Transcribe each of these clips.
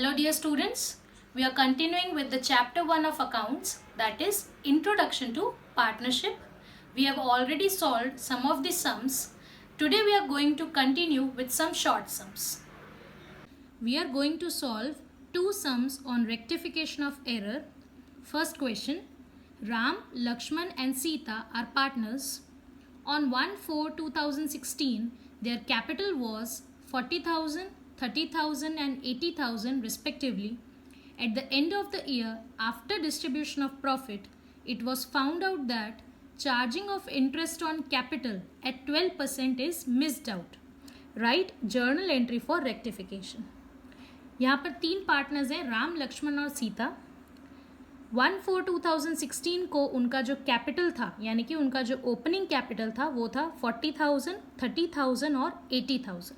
Hello dear students, we are continuing with the chapter 1 of accounts, that is Introduction to Partnership. We have already solved some of the sums. Today we are going to continue with some short sums. We are going to solve two sums on rectification of error. First question, Ram, Lakshman and Sita are partners. On 1/4/2016, their capital was 40,000, 30,000 and 80,000 respectively. At the end of the year, after distribution of profit, it was found out that charging of interest on capital at 12% is missed out. Write journal entry for rectification. यहाँ पर तीन partners हैं, राम, लक्ष्मण और सीता. 1/4/2016 को उनका जो capital था, यानी कि उनका जो ओपनिंग कैपिटल था, वो था 40,000, 30,000 और 80,000.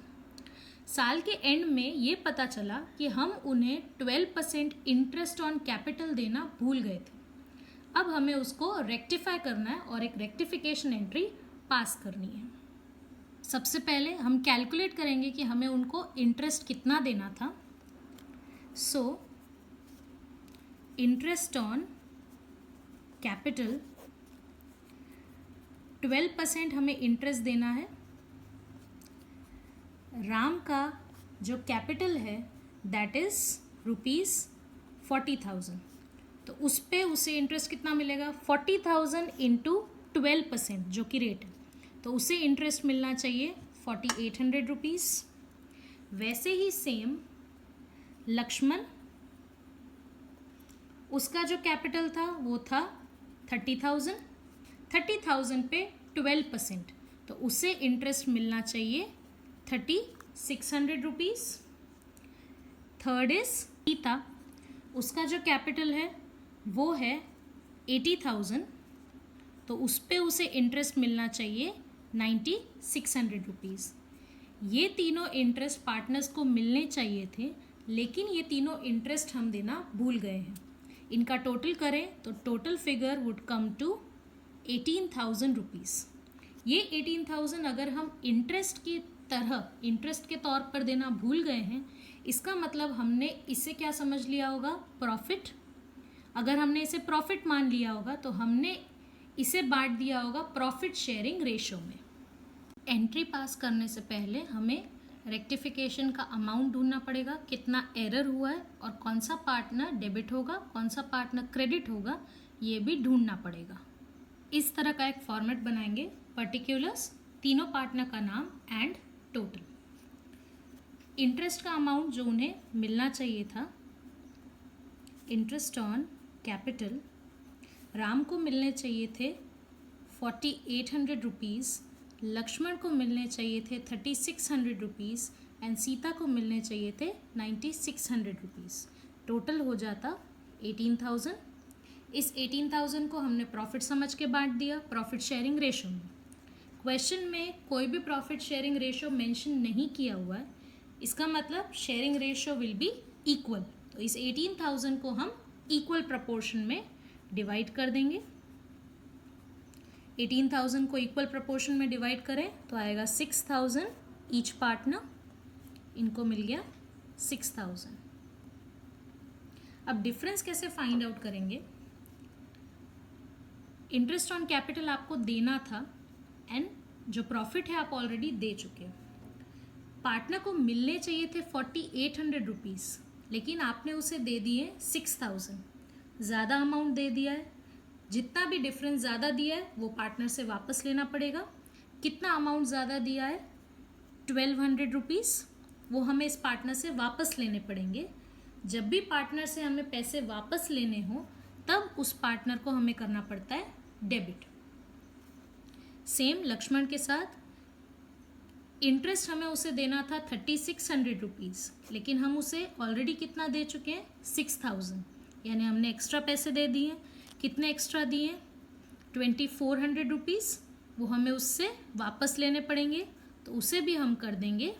साल के एंड में ये पता चला कि हम उन्हें 12% इंटरेस्ट ऑन कैपिटल देना भूल गए थे. अब हमें उसको रेक्टिफाई करना है और एक रेक्टिफिकेशन एंट्री पास करनी है. सबसे पहले हम कैलकुलेट करेंगे कि हमें उनको इंटरेस्ट कितना देना था. सो इंटरेस्ट ऑन कैपिटल 12% हमें इंटरेस्ट देना है. राम का जो कैपिटल है दैट इज ₹40,000, तो उस पे उसे इंटरेस्ट कितना मिलेगा, 40,000 इंटू 12% जो कि रेट है, तो उसे इंटरेस्ट मिलना चाहिए 4,800 रुपीज़. वैसे ही सेम लक्ष्मण, उसका जो कैपिटल था वो था 30,000. 30,000 पे 12%, तो उसे इंटरेस्ट मिलना चाहिए 3,600 रुपीज़. थर्ड इज सीता, उसका जो कैपिटल है वो है 80,000, तो उस पे उसे इंटरेस्ट मिलना चाहिए 9,600 रुपीज़. ये तीनों इंटरेस्ट पार्टनर्स को मिलने चाहिए थे, लेकिन ये तीनों इंटरेस्ट हम देना भूल गए हैं. इनका टोटल करें तो total figure would come to 18,000 rupees. ये 18,000 अगर हम इंटरेस्ट के तौर पर देना भूल गए हैं, इसका मतलब हमने इसे क्या समझ लिया होगा, प्रॉफिट. अगर हमने इसे प्रॉफिट मान लिया होगा तो हमने इसे बांट दिया होगा प्रॉफिट शेयरिंग रेशो में. एंट्री पास करने से पहले हमें रेक्टिफिकेशन का अमाउंट ढूंढना पड़ेगा, कितना एरर हुआ है और कौन सा पार्टनर डेबिट होगा, कौन सा पार्टनर क्रेडिट होगा, ये भी ढूंढना पड़ेगा. इस तरह का एक फॉर्मेट बनाएंगे, पर्टिकुलर्स, तीनों पार्टनर का नाम एंड टोटल. इंटरेस्ट का अमाउंट जो उन्हें मिलना चाहिए था, इंटरेस्ट ऑन कैपिटल, राम को मिलने चाहिए थे 4,800 रुपीज़, लक्ष्मण को मिलने चाहिए थे 3,600 रुपीज़ एंड सीता को मिलने चाहिए थे 9,600 रुपीज़. टोटल हो जाता 18,000. इस 18,000 को हमने प्रॉफिट समझ के बांट दिया प्रॉफिट शेयरिंग रेशो में. क्वेश्चन में कोई भी प्रॉफिट शेयरिंग रेशो मेंशन नहीं किया हुआ है, इसका मतलब sharing ratio will be equal. तो इस 18,000 को हम इक्वल प्रपोर्शन में डिवाइड कर देंगे. 18,000 को इक्वल प्रपोर्शन में डिवाइड करें तो आएगा 6,000 ईच पार्टनर. इनको मिल गया 6,000. अब डिफरेंस कैसे फाइंड आउट करेंगे. इंटरेस्ट ऑन कैपिटल आपको देना था एंड जो प्रॉफिट है आप ऑलरेडी दे चुके हो. पार्टनर को मिलने चाहिए थे 4,800 रुपीज़, लेकिन आपने उसे दे दिए 6,000. ज़्यादा अमाउंट दे दिया है. जितना भी डिफरेंस ज़्यादा दिया है वो पार्टनर से वापस लेना पड़ेगा. कितना अमाउंट ज़्यादा दिया है, 1,200 रुपीज़, वो हमें इस पार्टनर से वापस लेने पड़ेंगे. जब भी पार्टनर से हमें पैसे वापस लेने हो तब उस पार्टनर को हमें करना पड़ता है डेबिट. सेम लक्ष्मण के साथ, इंटरेस्ट हमें उसे देना था 3,600 रुपीज़, लेकिन हम उसे ऑलरेडी कितना दे चुके हैं, 6,000, यानी हमने एक्स्ट्रा पैसे दे दिए. कितने एक्स्ट्रा दिए, 2,400 रुपीज़, वो हमें उससे वापस लेने पड़ेंगे, तो उसे भी हम कर देंगे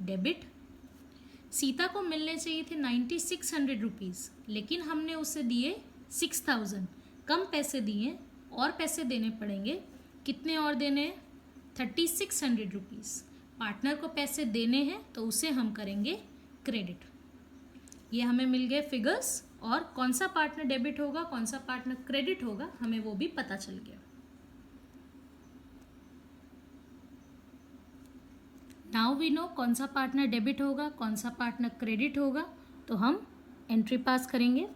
डेबिट. सीता को मिलने चाहिए थे 9,600 रुपीज़, लेकिन हमने उसे दिए 6,000, कम पैसे दिए, और पैसे देने पड़ेंगे. कितने और देने हैं, 3,600 रुपीज़. पार्टनर को पैसे देने हैं तो उसे हम करेंगे क्रेडिट. ये हमें मिल गए फिगर्स, और कौन सा पार्टनर डेबिट होगा कौन सा पार्टनर क्रेडिट होगा हमें वो भी पता चल गया। नाउ वी नो कौन सा पार्टनर डेबिट होगा कौन सा पार्टनर क्रेडिट होगा, तो हम एंट्री पास करेंगे।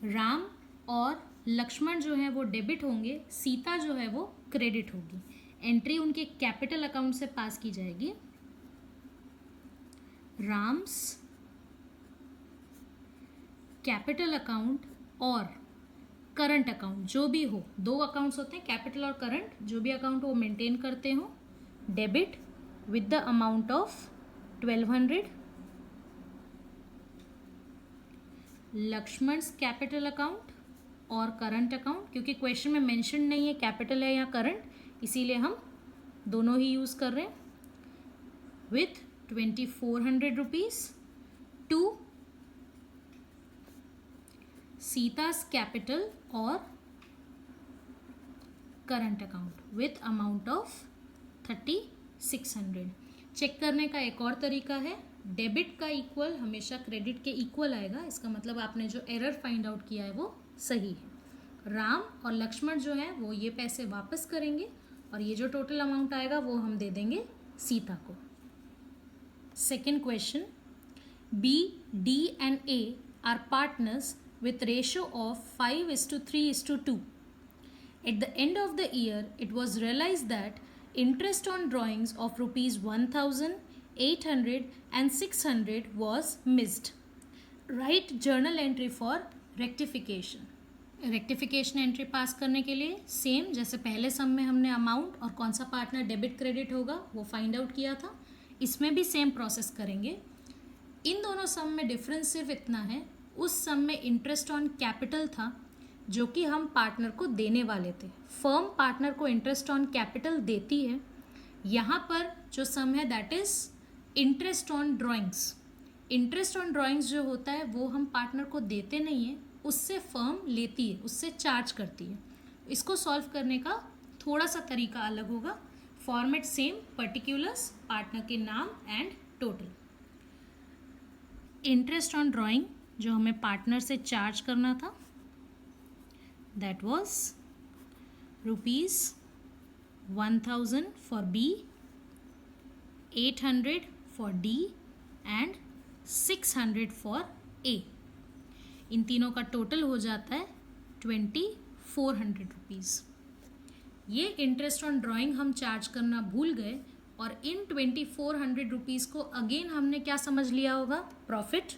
राम और लक्ष्मण जो है वो डेबिट होंगे, सीता जो है वो क्रेडिट होगी। एंट्री उनके कैपिटल अकाउंट से पास की जाएगी। राम्स कैपिटल अकाउंट और करंट अकाउंट जो भी हो, दो अकाउंट्स होते हैं कैपिटल और करंट, जो भी अकाउंट वो मेंटेन करते हो, debit with the amount of 1200। Lakshman's capital account और करंट अकाउंट, क्योंकि क्वेश्चन में मेंशन नहीं है कैपिटल है या करंट, इसीलिए हम दोनों ही यूज कर रहे हैं, with 2400 rupees to Sita's capital और current account with amount of 3600। Check करने का एक और तरीका है, डेबिट का इक्वल हमेशा क्रेडिट के इक्वल आएगा, इसका मतलब आपने जो एरर फाइंड आउट किया है वो सही है। राम और लक्ष्मण जो है वो ये पैसे वापस करेंगे और ये जो टोटल अमाउंट आएगा वो हम दे देंगे सीता को। Second question, B, D and A are partners with ratio of 5:3:2. At the end of the year, it was realized that interest on drawings of rupees 1,800 and 600 was missed. Write journal entry for rectification. Rectification entry पास करने के लिए same जैसे पहले सम में हमने amount और कौन सा पार्टनर डेबिट क्रेडिट होगा वो फाइंड आउट किया था, इसमें भी सेम प्रोसेस करेंगे। इन दोनों सम में डिफरेंस सिर्फ इतना है, उस सम में इंटरेस्ट ऑन कैपिटल था जो कि हम पार्टनर को देने वाले थे, फर्म पार्टनर को इंटरेस्ट ऑन कैपिटल देती है। यहाँ पर जो सम है that is interest on drawings. Interest on drawings जो होता है वो हम पार्टनर को देते नहीं हैं, उससे फर्म लेती है, उससे चार्ज करती है। इसको सॉल्व करने का थोड़ा सा तरीका अलग होगा, फॉर्मेट सेम, पर्टिकुलर्स, पार्टनर के नाम and total. Interest on drawing जो हमें पार्टनर से चार्ज करना था that was ₹1000 for B, 800 for D and 600 for A. इन तीनों का टोटल हो जाता है 2400 रुपीज़। ये इंटरेस्ट ऑन ड्राइंग हम चार्ज करना भूल गए और इन 2400 रुपीज़ को अगेन हमने क्या समझ लिया होगा, प्रॉफिट।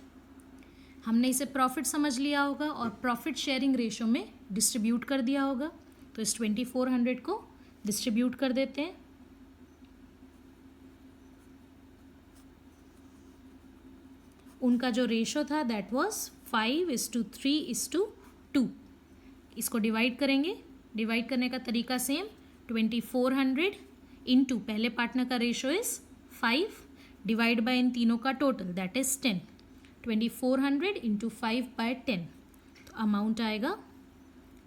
हमने इसे प्रॉफिट समझ लिया होगा और प्रॉफिट शेयरिंग रेशो में डिस्ट्रीब्यूट कर दिया होगा। तो इस 2400 को डिस्ट्रीब्यूट कर देते हैं। उनका जो रेशो था दैट वाज 5:3:2। इसको डिवाइड करेंगे, डिवाइड करने का तरीका सेम, 2400 इंटू पहले पार्टनर का रेशो इज 5 डिवाइड बाय इन तीनों का टोटल दैट इज 10। 2400 इंटू 5/10, तो अमाउंट आएगा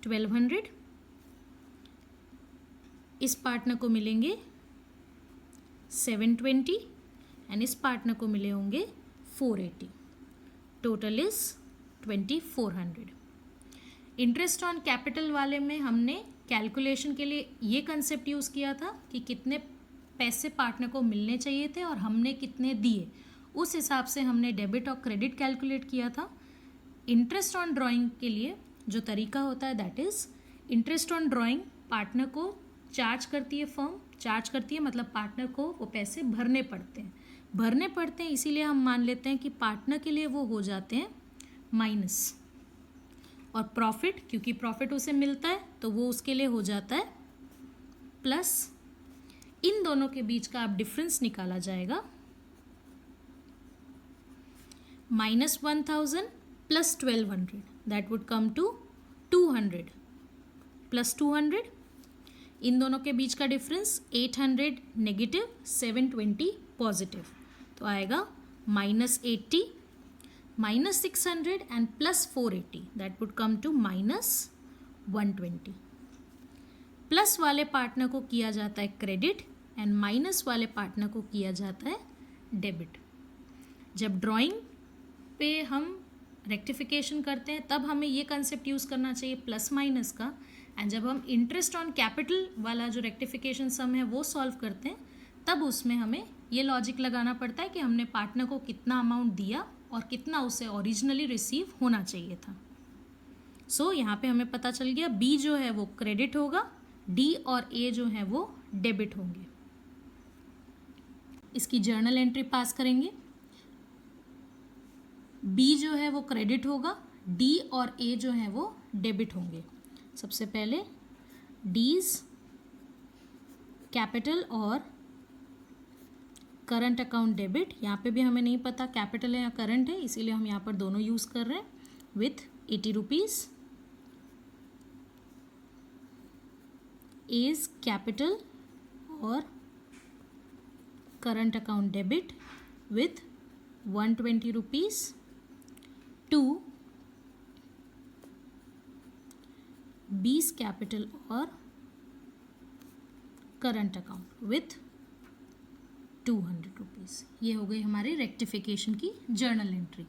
1200। इस पार्टनर को मिलेंगे 720 एंड इस पार्टनर को मिले होंगे 480। Total is 2400। Interest on capital वाले में हमने कैलकुलेशन के लिए ये कंसेप्ट यूज़ किया था कि कितने पैसे पार्टनर को मिलने चाहिए थे और हमने कितने दिए, उस हिसाब से हमने डेबिट और क्रेडिट कैलकुलेट किया था। इंटरेस्ट ऑन ड्राइंग के लिए जो तरीका होता है that is interest on drawing partner को चार्ज करती है फर्म, चार्ज करती है मतलब पार्टनर को वो पैसे भरने पड़ते हैं, इसीलिए हम मान लेते हैं कि पार्टनर के लिए वो हो जाते हैं माइनस, और प्रॉफिट क्योंकि प्रॉफिट उसे मिलता है तो वो उसके लिए हो जाता है प्लस। इन दोनों के बीच का अब डिफरेंस निकाला जाएगा, -1000 plus 1200 that would come to 200 plus 200। इन दोनों के बीच का डिफरेंस 800 नेगेटिव, 720 पॉजिटिव, तो आएगा -80 -600 and plus 480 that would come to -120। Plus वाले पार्टनर को किया जाता है क्रेडिट एंड माइनस वाले पार्टनर को किया जाता है डेबिट। जब ड्राइंग पे हम रेक्टिफिकेशन करते हैं तब हमें ये कंसेप्ट यूज़ करना चाहिए प्लस माइनस का, एंड जब हम इंटरेस्ट ऑन कैपिटल वाला जो रेक्टिफिकेशन सम है वो सॉल्व करते हैं तब उसमें हमें ये लॉजिक लगाना पड़ता है कि हमने पार्टनर को कितना अमाउंट दिया और कितना उसे ओरिजिनली रिसीव होना चाहिए था। सो यहाँ पे हमें पता चल गया बी जो है वो क्रेडिट होगा, डी और ए जो है वो डेबिट होंगे। इसकी जर्नल एंट्री पास करेंगे। बी जो है वो क्रेडिट होगा, डी और ए जो है वो डेबिट होंगे। सबसे पहले डीज कैपिटल और करंट अकाउंट डेबिट, यहाँ पे भी हमें नहीं पता कैपिटल है या करंट है, इसीलिए हम यहाँ पर दोनों यूज़ कर रहे हैं। विथ 80 रुपीज़ इज कैपिटल और current account debit with 120 rupees to B's capital और करंट अकाउंट विथ 200 रुपीज़। ये हो गई हमारी रेक्टिफिकेशन की जर्नल एंट्री।